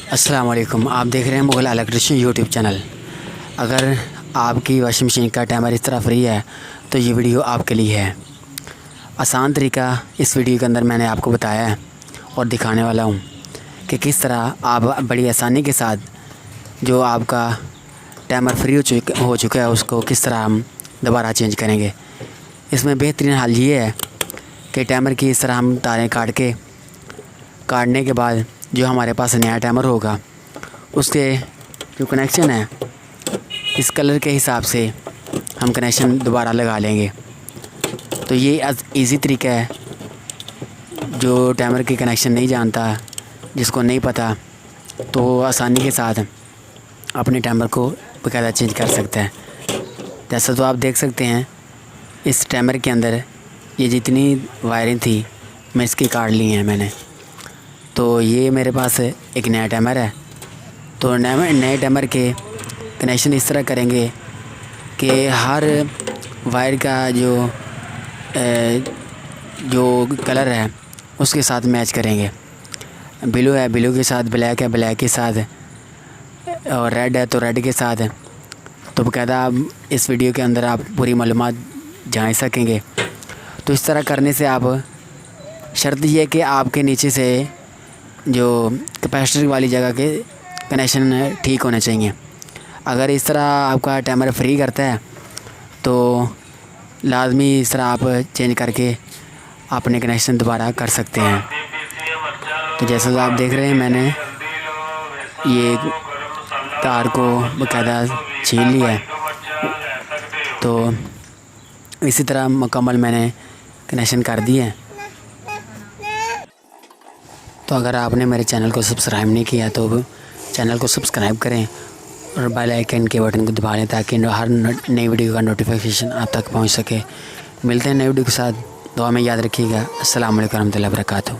अस्सलाम वालेकुम। आप देख रहे हैं मुग़ल इलेक्ट्रिशियन यूट्यूब चैनल। अगर आपकी वॉशिंग मशीन का टाइमर इस तरह फ्री है तो ये वीडियो आपके लिए है। आसान तरीका इस वीडियो के अंदर मैंने आपको बताया है और दिखाने वाला हूँ कि किस तरह आप बड़ी आसानी के साथ जो आपका टाइमर फ्री हो चुका है उसको किस तरह हम दोबारा चेंज करेंगे। इसमें बेहतरीन हल ये है कि टाइमर की इस तरह हम तारें काटने के बाद जो हमारे पास नया टाइमर होगा उसके जो कनेक्शन है इस कलर के हिसाब से हम कनेक्शन दोबारा लगा लेंगे। तो ये इजी तरीका है। जो टाइमर के कनेक्शन नहीं जानता, जिसको नहीं पता, तो आसानी के साथ अपने टाइमर को बाकायदा चेंज कर सकता है। जैसा तो आप देख सकते हैं इस टाइमर के अंदर ये जितनी वायरिंग थी मैं इसकी काट ली हैं मैंने। तो ये मेरे पास एक नया टाइमर है। तो नए टाइमर के कनेक्शन इस तरह करेंगे कि हर वायर का जो कलर है उसके साथ मैच करेंगे। ब्लू है ब्लू के साथ, ब्लैक है ब्लैक के साथ, और रेड है तो रेड के साथ। तो बाकायदा आप इस वीडियो के अंदर आप पूरी मालूमात जान सकेंगे। तो इस तरह करने से आप शर्त ये है कि आपके नीचे से जो कैपेसिटर वाली जगह के कनेक्शन ठीक होने चाहिए। अगर इस तरह आपका टाइमर फ्री करता है तो लाजमी इस तरह आप चेंज करके अपने कनेक्शन दोबारा कर सकते हैं। तो जैसा तो आप देख रहे हैं मैंने ये तार को बाकायदा छील लिया है। तो इसी तरह मुकम्मल मैंने कनेक्शन कर दिए हैं। तो अगर आपने मेरे चैनल को सब्सक्राइब नहीं किया तो चैनल को सब्सक्राइब करें और बेल आइकन के बटन को दबा लें ताकि हर नई वीडियो का नोटिफिकेशन आप तक पहुंच सके। मिलते हैं नई वीडियो के साथ। दुआ में याद रखिएगा। अस्सलाम वालेकुम रहमतुल्लाहि व बरकातहू।